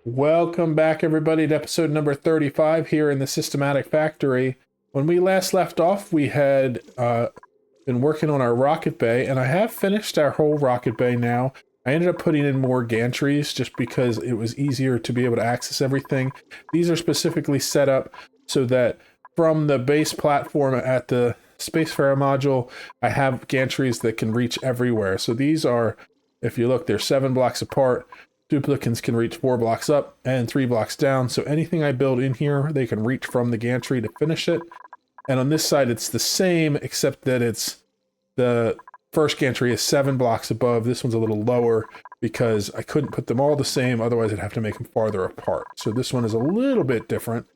Welcome back, everybody, to episode number 35 here in the Systematic Factory. When we last left off, we had been working on our rocket bay, and I have finished our whole rocket bay now. I ended up putting in more gantries just because it was easier to be able to access everything. These are specifically set up so that from the base platform at the Spacefarer module, I have gantries that can reach everywhere. So these are, if you look, they're 7 blocks apart. Duplicates can reach 4 blocks up and 3 blocks down. So anything I build in here, they can reach from the gantry to finish it. And on this side, it's the same, except that it's the first gantry is 7 blocks above. This one's a little lower because I couldn't put them all the same. Otherwise, I'd have to make them farther apart. So this one is a little bit different,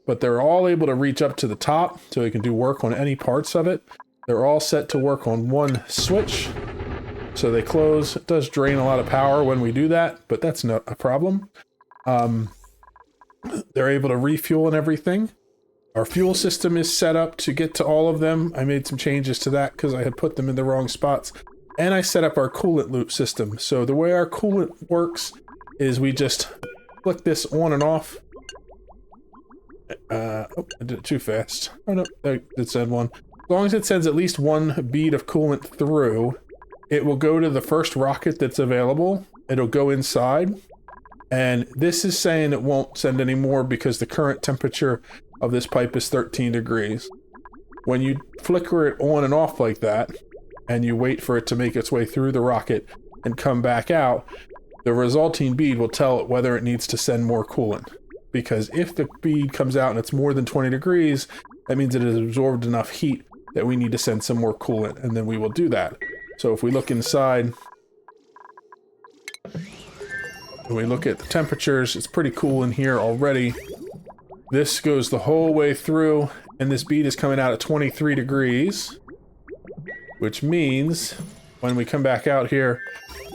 but they're all able to reach up to the top so they can do work on any parts of it. They're all set to work on one switch. So they close. It does drain a lot of power when we do that, but that's not a problem. They're able to refuel and everything. Our fuel system is set up to get to all of them. I made some changes to that because I had put them in the wrong spots. And I set up our coolant loop system. So the way our coolant works is we just flick this on and off. Oh, I did it too fast. Oh no, it said one. As long as it sends at least one bead of coolant through, it will go to the first rocket that's available. It'll go inside. And this is saying it won't send any more because the current temperature of this pipe is 13 degrees. When you flicker it on and off like that, and you wait for it to make its way through the rocket and come back out, the resulting bead will tell it whether it needs to send more coolant. Because if the bead comes out and it's more than 20 degrees, that means it has absorbed enough heat that we need to send some more coolant, and then we will do that. So if we look inside, and we look at the temperatures, it's pretty cool in here already. This goes the whole way through, and this bead is coming out at 23 degrees, which means when we come back out here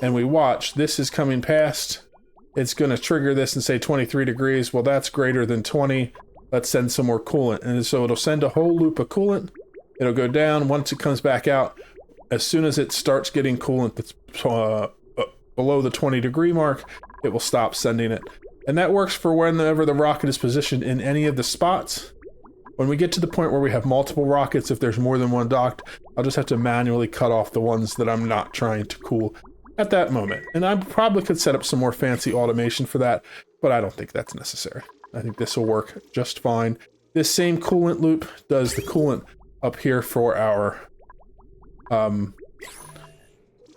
and we watch, this is coming past. It's going to trigger this and say 23 degrees. Well, that's greater than 20. Let's send some more coolant. And so it'll send a whole loop of coolant. It'll go down. Once it comes back out, as soon as it starts getting coolant that's below the 20 degree mark, it will stop sending it. And that works for whenever the rocket is positioned in any of the spots. When we get to the point where we have multiple rockets, if there's more than one docked, I'll just have to manually cut off the ones that I'm not trying to cool at that moment. And I probably could set up some more fancy automation for that, but I don't think that's necessary. I think this will work just fine. This same coolant loop does the coolant up here for our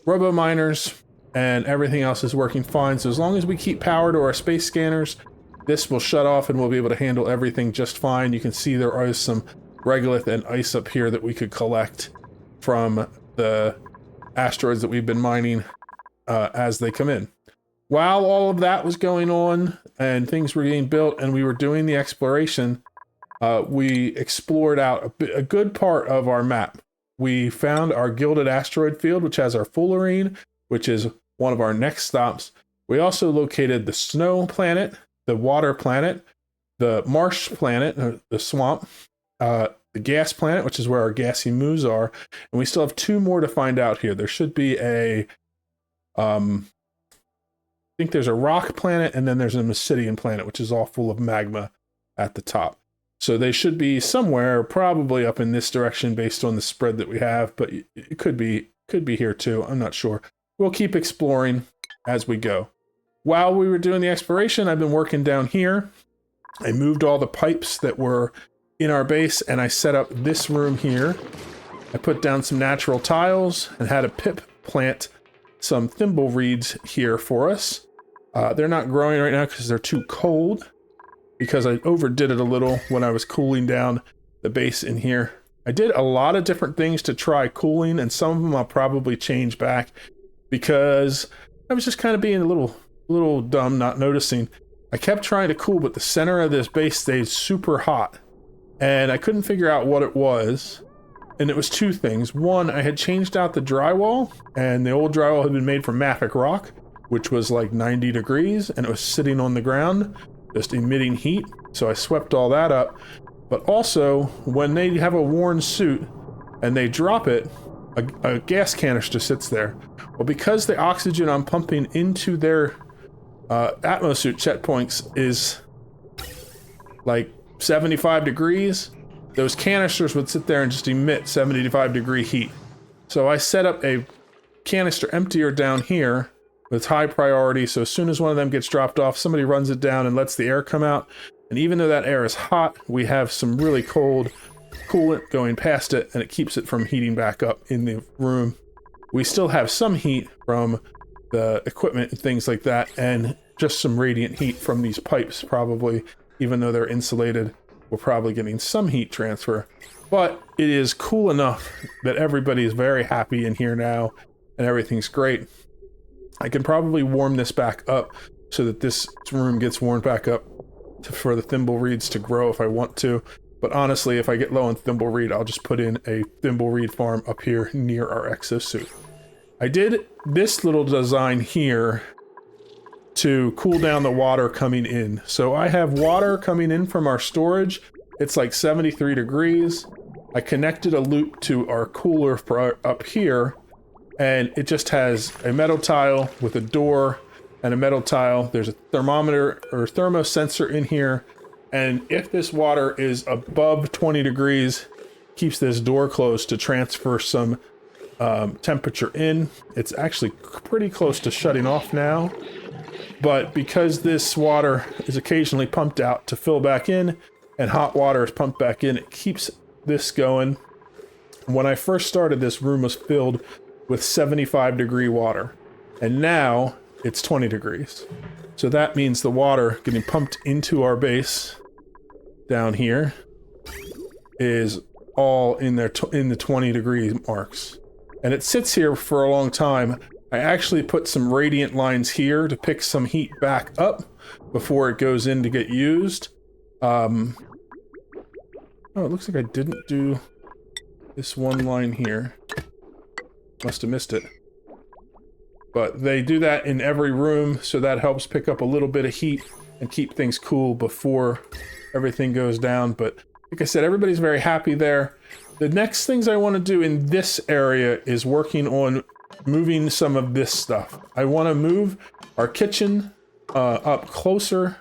robo miners, and everything else is working fine. So as long as we keep power to our space scanners, this will shut off and we'll be able to handle everything just fine. You can see there is some regolith and ice up here that we could collect from the asteroids that we've been mining as they come in. While all of that was going on and things were getting built and we were doing the exploration, we explored out a good part of our map. We found our Gilded Asteroid Field, which has our Fullerene, which is one of our next stops. We also located the Snow Planet, the Water Planet, the Marsh Planet, the Swamp, the Gas Planet, which is where our gassy moons are. And we still have 2 more to find out here. There should be a, I think there's a Rock Planet, and then there's an Obsidian Planet, which is all full of magma at the top. So they should be somewhere, probably up in this direction based on the spread that we have, but it could be here too. I'm not sure. We'll keep exploring as we go. While we were doing the exploration, I've been working down here. I moved all the pipes that were in our base, and I set up this room here. I put down some natural tiles and had a pip plant some thimble reeds here for us. They're not growing right now because they're too cold, because I overdid it a little when I was cooling down the base in here. I did a lot of different things to try cooling, and some of them I'll probably change back because I was just kind of being a little dumb, not noticing. I kept trying to cool, but the center of this base stayed super hot, and I couldn't figure out what it was. And it was 2 things. One, I had changed out the drywall, and the old drywall had been made from mafic rock, which was like 90 degrees, and it was sitting on the ground, just emitting heat. So I swept all that up. But also, when they have a worn suit and they drop it, a gas canister sits there. Well, because the oxygen I'm pumping into their atmosuit set points is like 75 degrees. Those canisters would sit there and just emit 75-degree heat. So I set up a canister emptier down here with high priority, so as soon as one of them gets dropped off, somebody runs it down and lets the air come out. And even though that air is hot, we have some really cold coolant going past it, and it keeps it from heating back up in the room. We still have some heat from the equipment and things like that, and just some radiant heat from these pipes probably. Even though they're insulated, we're probably getting some heat transfer. But it is cool enough that everybody is very happy in here now, and everything's great. I can probably warm this back up so that this room gets warmed back up for the thimbleweeds to grow if I want to. But honestly, if I get low on thimbleweed, I'll just put in a thimbleweed farm up here near our exosuit. I did this little design here to cool down the water coming in. So I have water coming in from our storage. It's like 73 degrees. I connected a loop to our cooler for up here, and it just has a metal tile with a door and a metal tile. There's a thermometer or thermosensor in here, and if this water is above 20 degrees, keeps this door closed to transfer some temperature in. It's actually pretty close to shutting off now, but because this water is occasionally pumped out to fill back in and hot water is pumped back in, it keeps this going. When I first started, this room was filled with 75-degree water, and now it's 20 degrees. So that means the water getting pumped into our base down here is all in there in the 20-degree marks. And it sits here for a long time. I actually put some radiant lines here to pick some heat back up before it goes in to get used. Oh, it looks like I didn't do this one line here. Must have missed it. But they do that in every room, so that helps pick up a little bit of heat and keep things cool before everything goes down. But like I said, everybody's very happy there. The next things I want to do in this area is working on moving some of this stuff. I want to move our kitchen up closer,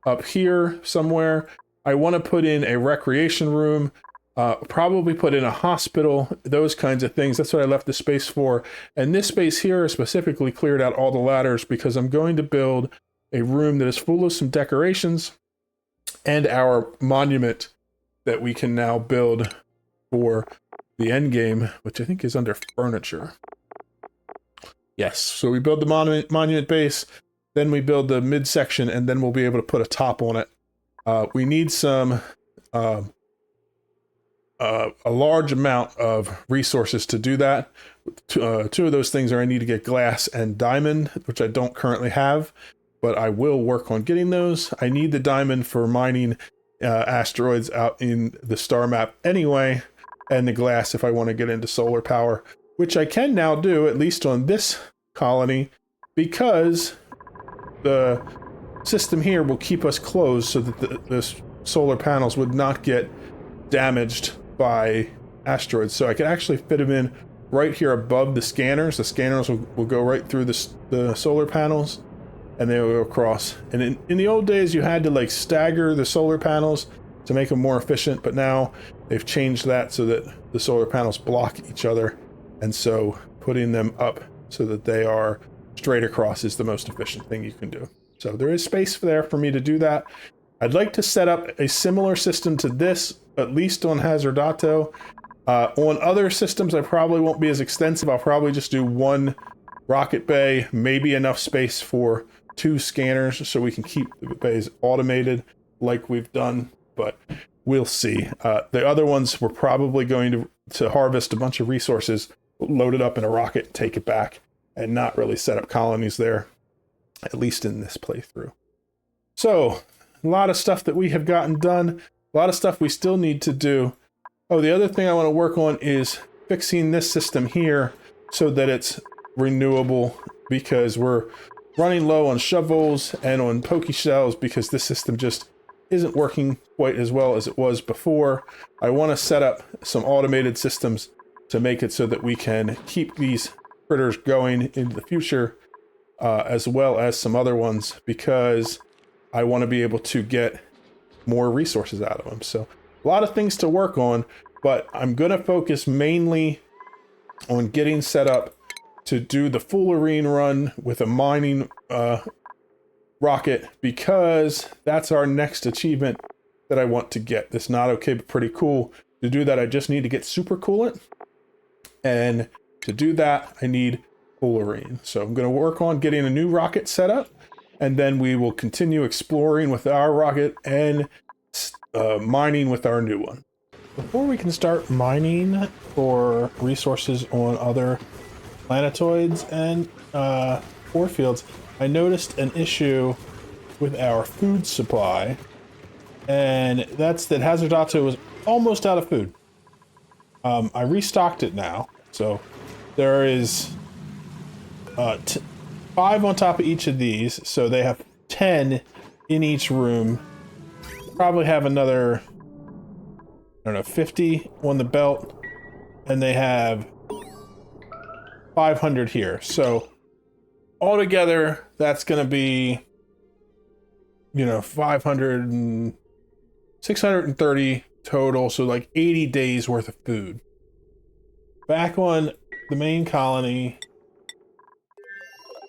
up here somewhere. I want to put in a recreation room, probably put in a hospital, those kinds of things. That's what I left the space for. And this space here is specifically cleared out all the ladders because I'm going to build a room that is full of some decorations and our monument that we can now build for the end game, which I think is under furniture. Yes, so we build the monument base, then we build the midsection, and then we'll be able to put a top on it. We need some a large amount of resources to do that. Two of those things are I need to get glass and diamond, which I don't currently have, but I will work on getting those. I need the diamond for mining asteroids out in the star map anyway, and the glass if I want to get into solar power, which I can now do, at least on this colony, because the system here will keep us closed so that the solar panels would not get damaged by asteroids. So I can actually fit them in right here above the scanners. The scanners will go right through the solar panels, and they will go across. And in the old days, you had to like stagger the solar panels to make them more efficient, but now they've changed that so that the solar panels block each other, and so putting them up so that they are straight across is the most efficient thing you can do. So there is space there for me to do that. I'd like to set up a similar system to this, at least on Hazardato. On other systems, I probably won't be as extensive. I'll probably just do one rocket bay, maybe enough space for 2 scanners so we can keep the bays automated like we've done, but we'll see. The other ones, we're probably going to harvest a bunch of resources, load it up in a rocket, take it back, and not really set up colonies there, at least in this playthrough. So, a lot of stuff that we have gotten done, a lot of stuff we still need to do. Oh, the other thing I want to work on is fixing this system here so that it's renewable, because we're running low on shovels and on pokey shells because this system just isn't working quite as well as it was before. I want to set up some automated systems to make it so that we can keep these critters going into the future. as well as some other ones, because I want to be able to get more resources out of them. So a lot of things to work on, but I'm going to focus mainly on getting set up to do the fullerene run with a mining rocket, because that's our next achievement that I want to get. That's not okay, but pretty cool. To do that, I just need to get super coolant, and to do that, I need fullerene. So I'm going to work on getting a new rocket set up, and then we will continue exploring with our rocket and mining with our new one. Before we can start mining for resources on other planetoids and ore fields, I noticed an issue with our food supply, and that's that Hazardato was almost out of food. I restocked it now, so there is 5 on top of each of these, so they have 10 in each room. Probably have another, I don't know, 50 on the belt, and they have 500 here. So altogether, that's going to be, 500 and 630 total, so like 80 days worth of food. Back on the main colony,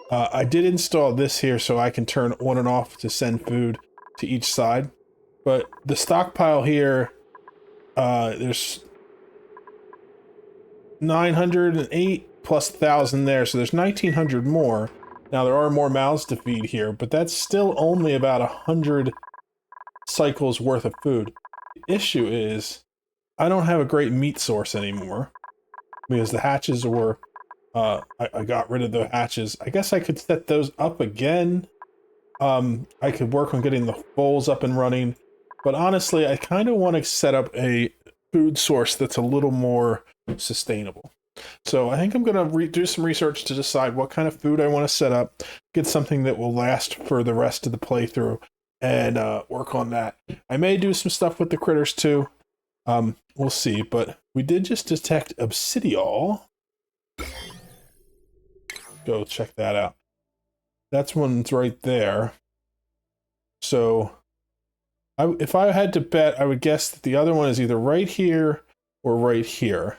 I did install this here so I can turn on and off to send food to each side. But the stockpile here, there's 908 plus 1,000 there, so there's 1,900 more. Now there are more mouths to feed here, but that's still only about 100 cycles worth of food. The issue is I don't have a great meat source anymore, because the hatches were, I got rid of the hatches. I guess I could set those up again. I could work on getting the bowls up and running, but honestly, I kind of want to set up a food source that's a little more sustainable. So I think I'm going to do some research to decide what kind of food I want to set up, get something that will last for the rest of the playthrough, and work on that. I may do some stuff with the critters too. We'll see, but we did just detect obsidiol. Go check that out. That's one's right there. So if I had to bet, I would guess that the other one is either right here or right here.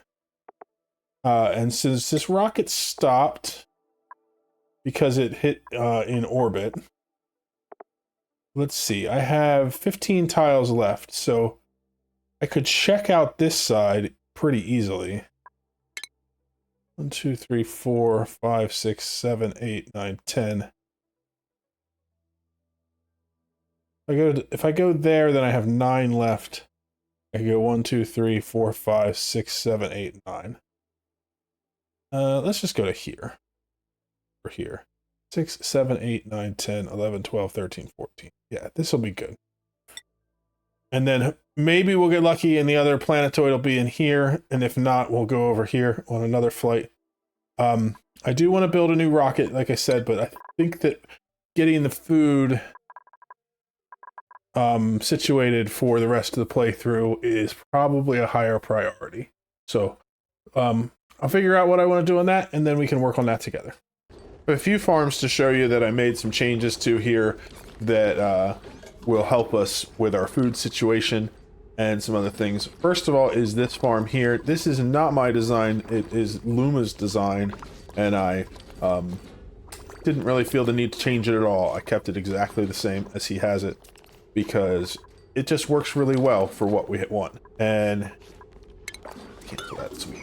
And since this rocket stopped because it hit in orbit, let's see, I have 15 tiles left, so I could check out this side pretty easily. 1, 2, 3, 4, 5, 6, 7, 8, 9, 10. If I go there, then I have 9 left. I can go 1, 2, 3, 4, 5, 6, 7, 8, 9. Let's just go to here. Or here. 6, 7, 8, 9, 10, 11, 12, 13, 14. Yeah, this will be good. And then maybe we'll get lucky and the other planetoid will be in here. And if not, we'll go over here on another flight. I do want to build a new rocket, like I said, but I think that getting the food situated for the rest of the playthrough is probably a higher priority. So I'll figure out what I want to do on that, and then we can work on that together. A few farms to show you that I made some changes to here that will help us with our food situation and some other things. First of all is this farm here. This is not my design, it is Luma's design, and I didn't really feel the need to change it at all. I kept it exactly the same as he has it, because it just works really well for what we want. And cancel that, sweet.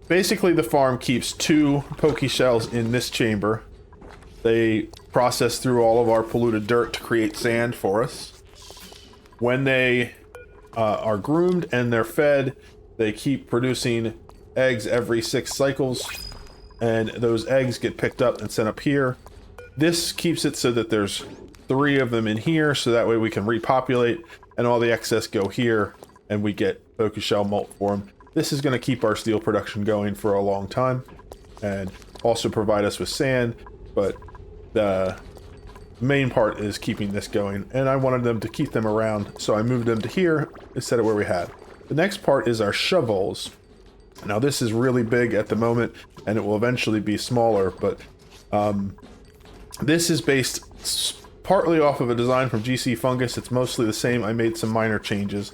Basically the farm keeps 2 poke shells in this chamber. They process through all of our polluted dirt to create sand for us. When they are groomed and they're fed, they keep producing eggs every 6 cycles, and those eggs get picked up and sent up here. This keeps it so that there's 3 of them in here, so that way we can repopulate, and all the excess go here, and we get poke shell molt for them. This is going to keep our steel production going for a long time, and also provide us with sand, but the main part is keeping this going, and I wanted them to keep them around, so I moved them to here instead of where we had. The next part is our shovels. Now this is really big at the moment, and it will eventually be smaller, but This is based partly off of a design from GC Fungus. It's mostly the same. I made some minor changes.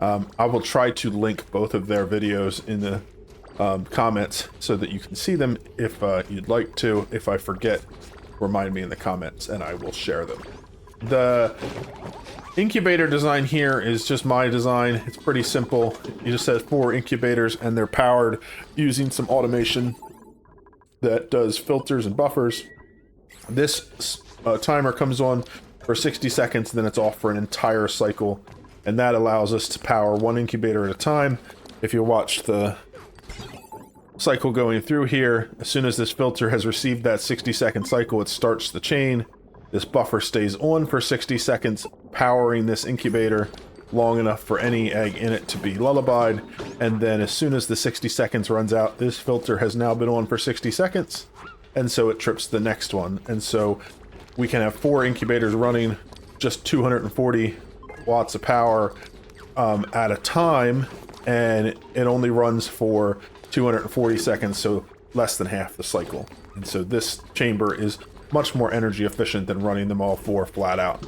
I will try to link both of their videos in the comments so that you can see them if you'd like to. If I forget, remind me in the comments and I will share them. The incubator design here is just my design. It's pretty simple. You just have 4 incubators and they're powered using some automation that does filters and buffers. This timer comes on for 60 seconds, then it's off for an entire cycle, and that allows us to power 1 incubator at a time. If you watch the cycle going through here, as soon as this filter has received that 60-second cycle, it starts the chain. This buffer stays on for 60 seconds, powering this incubator long enough for any egg in it to be lullabied, and then as soon as the 60 seconds runs out, this filter has now been on for 60 seconds, and so it trips the next one. And so we can have 4 incubators running, just 240 watts of power at a time, and it only runs for 240 seconds, so less than half the cycle. And so this chamber is much more energy efficient than running them all 4 flat out.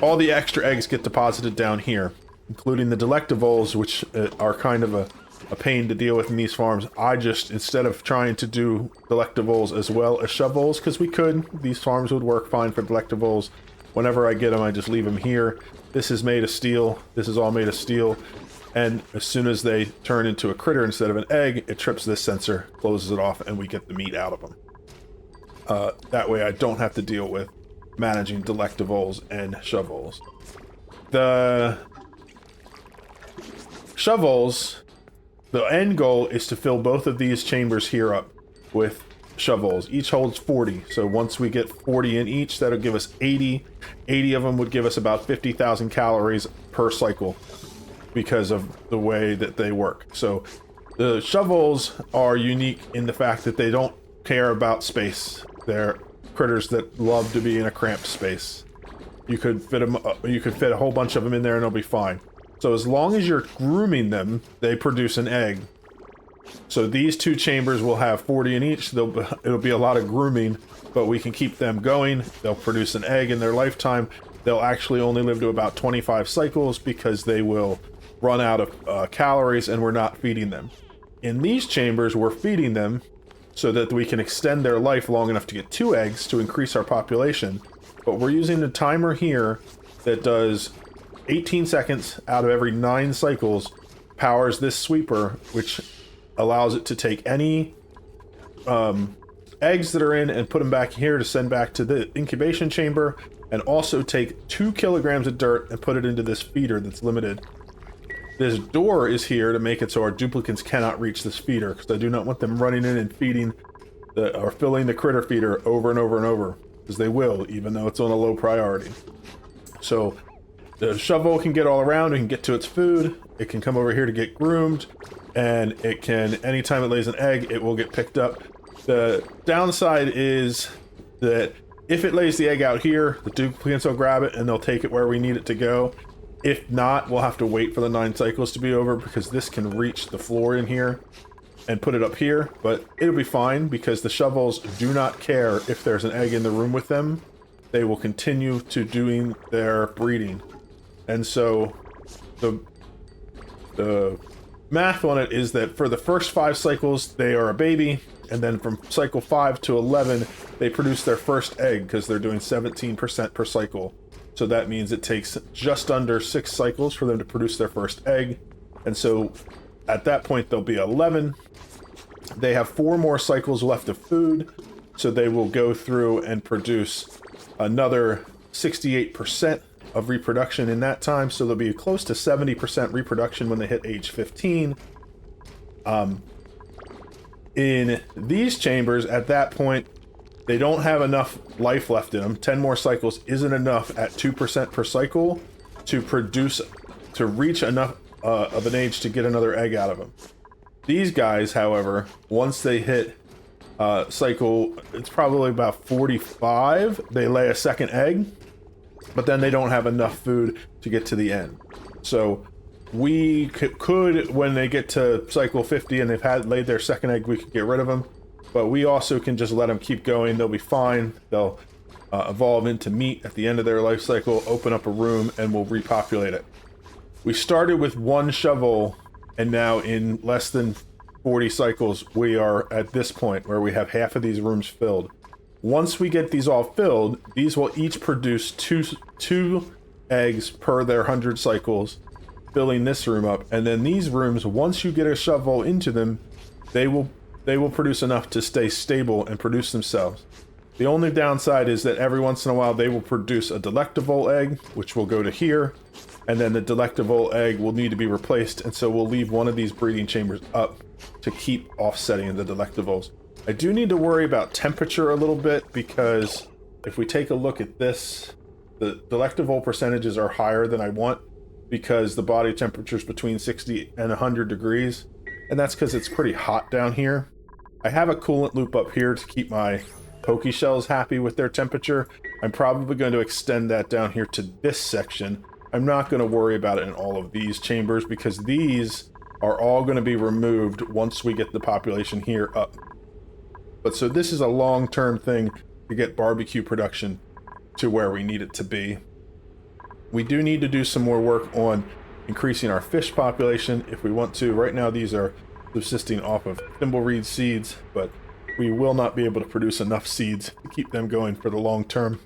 All the extra eggs get deposited down here, including the delectables, which are kind of a pain to deal with in these farms. I just, instead of trying to do delectables as well as shovevoles, because we could, these farms would work fine for delectables. Whenever I get them, I just leave them here. This is made of steel. This is all made of steel. And as soon as they turn into a critter instead of an egg, it trips this sensor, closes it off, and we get the meat out of them. That way I don't have to deal with managing delectables and shovevoles. The shovevoles, the end goal is to fill both of these chambers here up with shovevoles. Each holds 40, so once we get 40 in each, that'll give us 80. 80 of them would give us about 50,000 calories per cycle because of the way that they work. So the shovevoles are unique in the fact that they don't care about space. They're critters that love to be in a cramped space. You could fit them, you could fit a whole bunch of them in there and they'll be fine. So as long as you're grooming them, they produce an egg. So these 2 chambers will have 40 in each. It'll be a lot of grooming, but we can keep them going. They'll produce an egg in their lifetime. They'll actually only live to about 25 cycles because they will run out of calories and we're not feeding them. In these chambers, we're feeding them so that we can extend their life long enough to get 2 eggs to increase our population. But we're using a timer here that does 18 seconds out of every 9 cycles, powers this sweeper, which allows it to take any eggs that are in and put them back here to send back to the incubation chamber, and also take 2 kilograms of dirt and put it into this feeder that's limited. This door is here to make it so our duplicants cannot reach this feeder, because I do not want them running in and feeding or filling the critter feeder over and over and over, because they will, even though it's on a low priority. So the shovel can get all around and can get to its food. It can come over here to get groomed, and it can, anytime it lays an egg, it will get picked up. The downside is that if it lays the egg out here, the duplicants will grab it and they'll take it where we need it to go. If not, we'll have to wait for the 9 cycles to be over, because this can reach the floor in here and put it up here, but it'll be fine because the shovels do not care if there's an egg in the room with them. They will continue to doing their breeding. And so the math on it is that for the first 5 cycles, they are a baby, and then from cycle 5 to 11, they produce their first egg because they're doing 17% per cycle. So that means it takes just under 6 cycles for them to produce their first egg. And so at that point, they'll be 11. They have 4 more cycles left of food, so they will go through and produce another 68% of reproduction in that time. So they'll be close to 70% reproduction when they hit age 15. In these chambers, at that point, they don't have enough life left in them. 10 more cycles isn't enough at 2% per cycle to reach enough of an age to get another egg out of them. These guys, however, once they hit cycle, it's probably about 45, they lay a second egg, but then they don't have enough food to get to the end. So we could when they get to cycle 50 and they've laid their second egg, we could get rid of them. but we also can just let them keep going. They'll be fine. They'll evolve into meat at the end of their life cycle, open up a room, and we'll repopulate it. We started with one shovel, and now in less than 40 cycles, we are at this point where we have half of these rooms filled. Once we get these all filled, these will each produce two eggs per their 100 cycles, filling this room up. And then these rooms, once you get a shovel into them, they will produce enough to stay stable and produce themselves. The only downside is that every once in a while they will produce a delectable egg, which will go to here, and then the delectable egg will need to be replaced, and so we'll leave one of these breeding chambers up to keep offsetting the delectables. I do need to worry about temperature a little bit, because if we take a look at this, the delectable percentages are higher than I want, because the body temperature is between 60 and 100 degrees, and that's because it's pretty hot down here. I have a coolant loop up here to keep my Poke Shells happy with their temperature. I'm probably going to extend that down here to this section. I'm not going to worry about it in all of these chambers, because these are all going to be removed once we get the population here up. But so this is a long-term thing to get barbecue production to where we need it to be. We do need to do some more work on increasing our fish population if we want to. Right now these are subsisting off of thimbleweed seeds, but we will not be able to produce enough seeds to keep them going for the long term.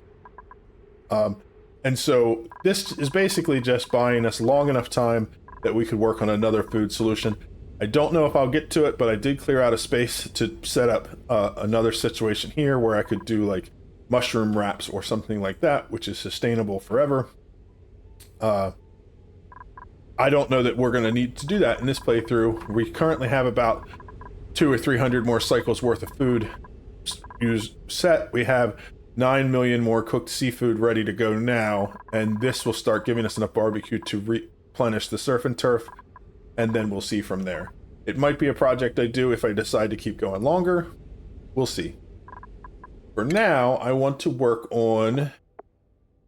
And so this is basically just buying us long enough time that we could work on another food solution. I don't know if I'll get to it, but I did clear out a space to set up another situation here where I could do like mushroom wraps or something like that, which is sustainable forever. I don't know that we're going to need to do that in this playthrough. We currently have about 200 or 300 more cycles worth of food set. We have 9 million more cooked seafood ready to go now, and this will start giving us enough barbecue to replenish the surf and turf, and then we'll see from there. It might be a project I do if I decide to keep going longer. We'll see. For now, I want to work on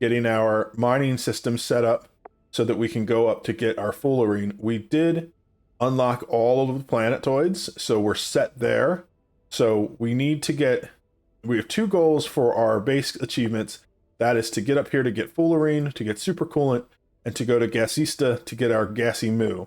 getting our mining system set up so that we can go up to get our fullerene. We did unlock all of the planetoids, so we're set there. So we need to get... We have 2 goals for our base achievements. That is to get up here to get fullerene, to get supercoolant, and to go to Gasista to get our gassy moo.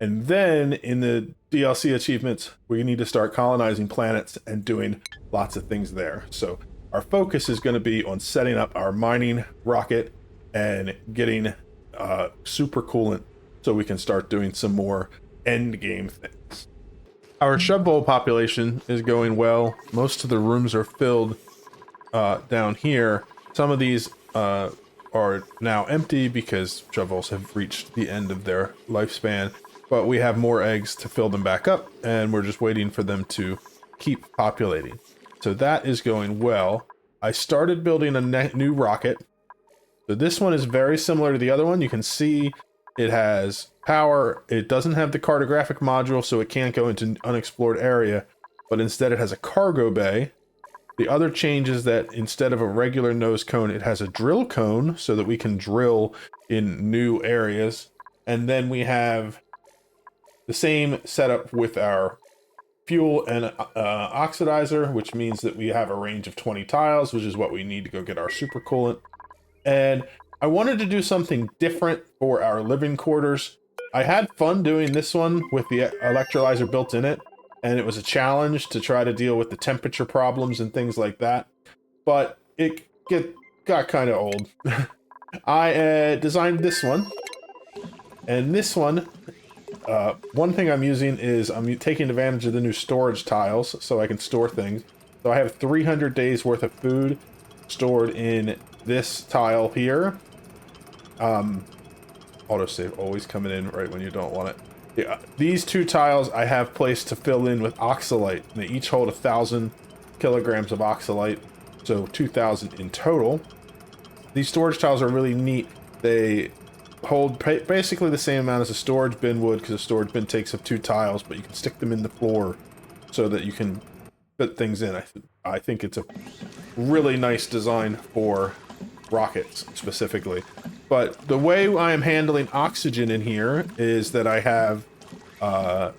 And then in the DLC achievements, we need to start colonizing planets and doing lots of things there. So our focus is going to be on setting up our mining rocket and getting supercoolant so we can start doing some more end game things. Our shovel population is going well. Most of the rooms are filled down here. Some of these are now empty because shovels have reached the end of their lifespan, but we have more eggs to fill them back up, and we're just waiting for them to keep populating. So that is going well. I started building a new rocket. So this one is very similar to the other one. You can see it has power. It doesn't have the cartographic module, so it can't go into unexplored area, but instead it has a cargo bay. The other change is that instead of a regular nose cone, it has a drill cone so that we can drill in new areas. And then we have the same setup with our fuel and oxidizer, which means that we have a range of 20 tiles, which is what we need to go get our supercoolant. And I wanted to do something different for our living quarters. I had fun doing this one with the electrolyzer built in it, and it was a challenge to try to deal with the temperature problems and things like that, but it got kind of old. I designed this one, and this one, one thing I'm using is I'm taking advantage of the new storage tiles so I can store things. So I have 300 days worth of food stored in this tile here. Autosave always coming in right when you don't want it. Yeah, these 2 tiles I have placed to fill in with oxalite. They each hold 1,000 kilograms of oxalite, so 2,000 in total. These storage tiles are really neat. They hold basically the same amount as a storage bin would, because a storage bin takes up 2 tiles, but you can stick them in the floor so that you can fit things in. I think it's a really nice design for rockets specifically. But the way I am handling oxygen in here is that I have a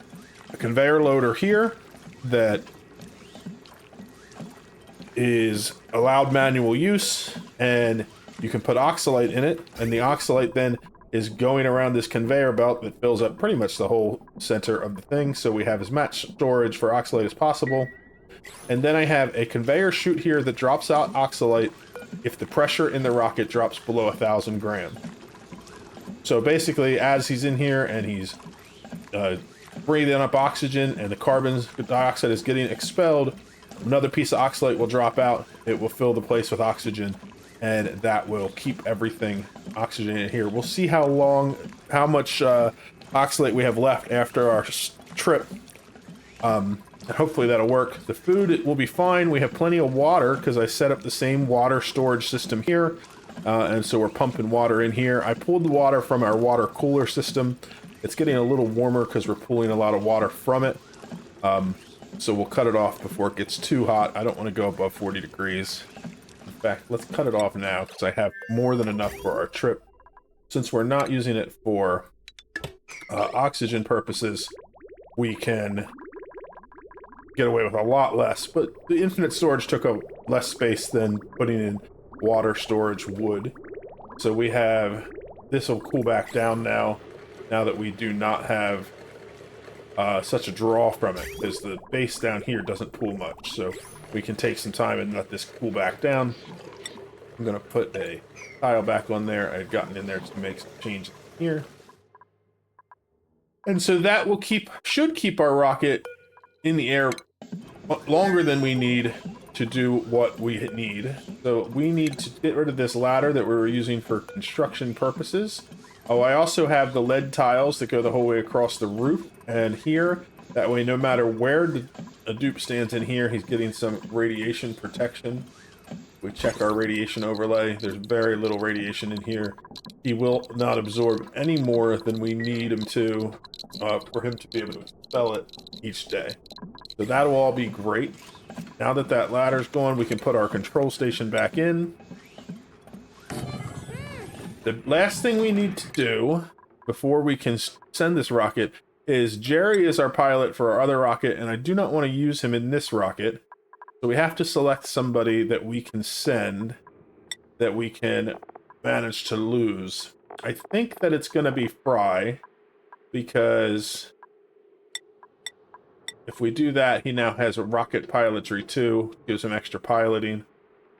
conveyor loader here that is allowed manual use, and you can put oxalite in it, and the oxalite then is going around this conveyor belt that fills up pretty much the whole center of the thing, so we have as much storage for oxalite as possible. And then I have a conveyor chute here that drops out oxalite if the pressure in the rocket drops below 1,000 grams. So basically, as he's in here and he's breathing up oxygen and the carbon dioxide is getting expelled, another piece of oxalite will drop out. It will fill the place with oxygen, and that will keep everything oxygenated here. We'll see how much oxalate we have left after our trip. And hopefully that'll work. The food will be fine. We have plenty of water because I set up the same water storage system here. And so we're pumping water in here. I pulled the water from our water cooler system. It's getting a little warmer because we're pulling a lot of water from it. So we'll cut it off before it gets too hot. I don't want to go above 40 degrees. In fact, let's cut it off now because I have more than enough for our trip. Since we're not using it for oxygen purposes, we can get away with a lot less. But the infinite storage took up less space than putting in water storage would. So we have, this will cool back down now that we do not have such a draw from it, because the base down here doesn't pool much. So we can take some time and let this cool back down. I'm going to put a tile back on there. I've gotten in there to make some changes here. And so that will should keep our rocket in the air longer than we need to do what we need. So we need to get rid of this ladder that we were using for construction purposes. Oh, I also have the lead tiles that go the whole way across the roof and here. That way, no matter where the dupe stands in here, he's getting some radiation protection. We check our radiation overlay. There's very little radiation in here. He will not absorb any more than we need him to for him to be able to expel it each day. So that'll all be great. Now that that ladder's gone, we can put our control station back in. The last thing we need to do before we can send this rocket is Jerry is our pilot for our other rocket, and I do not want to use him in this rocket. So we have to select somebody that we can send that we can manage to lose. I think that it's going to be Fry, because if we do that, he now has a rocket pilotry too, gives him extra piloting.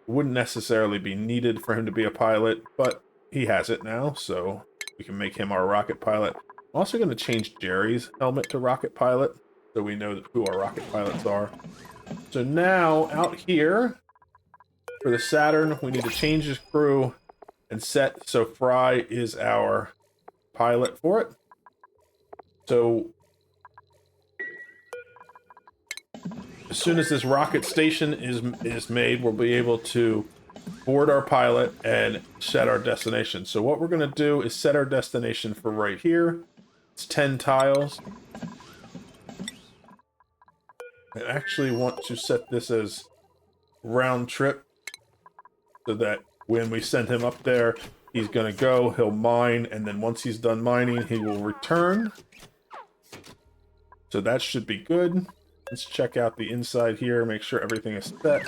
Wouldn't necessarily be needed for him to be a pilot, but he has it now, so we can make him our rocket pilot. I'm also going to change Jerry's helmet to rocket pilot, so we know who our rocket pilots are. So now, out here, for the Saturn, we need to change his crew and set so Fry is our pilot for it. So as soon as this rocket station is made, we'll be able to board our pilot and set our destination. So what we're going to do is set our destination for right here. It's 10 tiles. I actually want to set this as round trip so that when we send him up there, he's going to go, he'll mine, and then once he's done mining, he will return. So that should be good. Let's check out the inside here, make sure everything is set.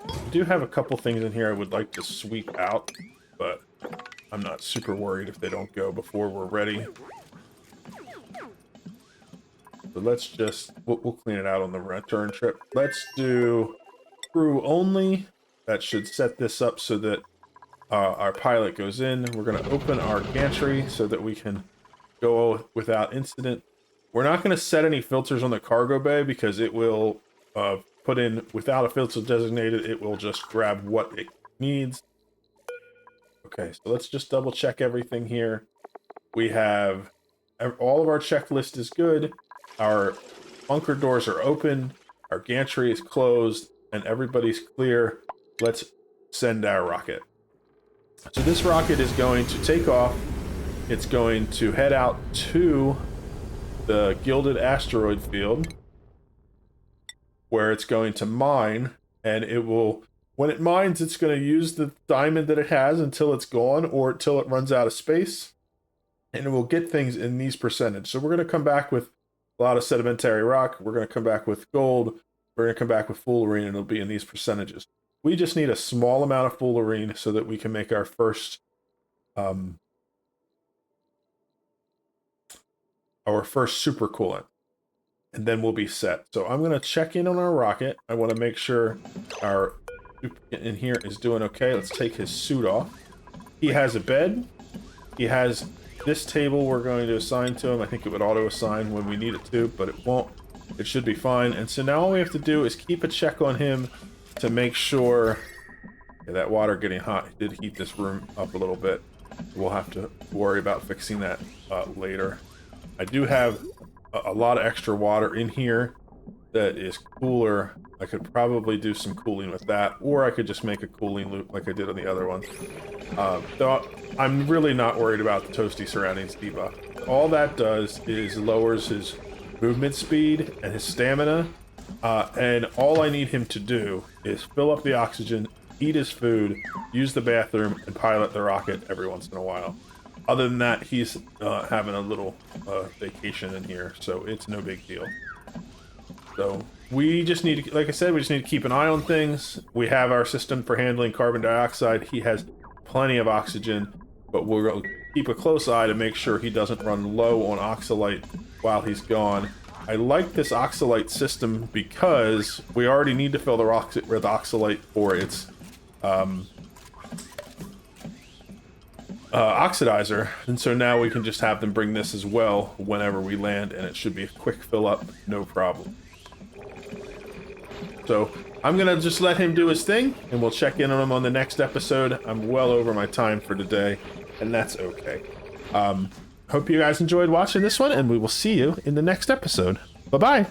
I do have a couple things in here I would like to sweep out, but I'm not super worried if they don't go before we're ready. So let's just, we'll clean it out on the return trip. Let's do crew only. That should set this up so that our pilot goes in. We're going to open our gantry so that we can go without incident. We're not going to set any filters on the cargo bay because it will put in, without a filter designated, it will just grab what it needs. Okay, so let's just double check everything here. We have, all of our checklist is good. Our bunker doors are open. Our gantry is closed and everybody's clear. Let's send our rocket. So this rocket is going to take off. It's going to head out to the Gilded Asteroid Field, where it's going to mine, and it will, when it mines, it's going to use the diamond that it has until it's gone or until it runs out of space, and it will get things in these percentage. So we're going to come back with a lot of sedimentary rock. We're going to come back with gold. We're going to come back with fullerene, and it'll be in these percentages. We just need a small amount of fullerene so that we can make our first supercoolant, and then we'll be set. So I'm going to check in on our rocket. I want to make sure our in here is doing okay. Let's take his suit off. He has a bed. He has this table we're going to assign to him. I think it would auto-assign when we need it to, but it won't. It should be fine. And so now all we have to do is keep a check on him to make sure... Yeah, that water getting hot. It did heat this room up a little bit. We'll have to worry about fixing that later. I do have a lot of extra water in here that is cooler. I could probably do some cooling with that, or I could just make a cooling loop like I did on the other one. Though I'm really not worried about the toasty surroundings debuff. All that does is lowers his movement speed and his stamina, and all I need him to do is fill up the oxygen, eat his food, use the bathroom, and pilot the rocket every once in a while. Other than that, he's having a little vacation in here, so it's no big deal. So we just need to, like I said, we just need to keep an eye on things. We have our system for handling carbon dioxide. He has plenty of oxygen, but we're going to keep a close eye to make sure he doesn't run low on oxalite while he's gone. I like this oxalite system because we already need to fill the oxalite for its oxidizer, and so now we can just have them bring this as well whenever we land, and it should be a quick fill up, no problem. So I'm gonna just let him do his thing, and we'll check in on him on the next episode. I'm well over my time for today, and that's okay. Hope you guys enjoyed watching this one, and we will see you in the next episode. Bye-bye!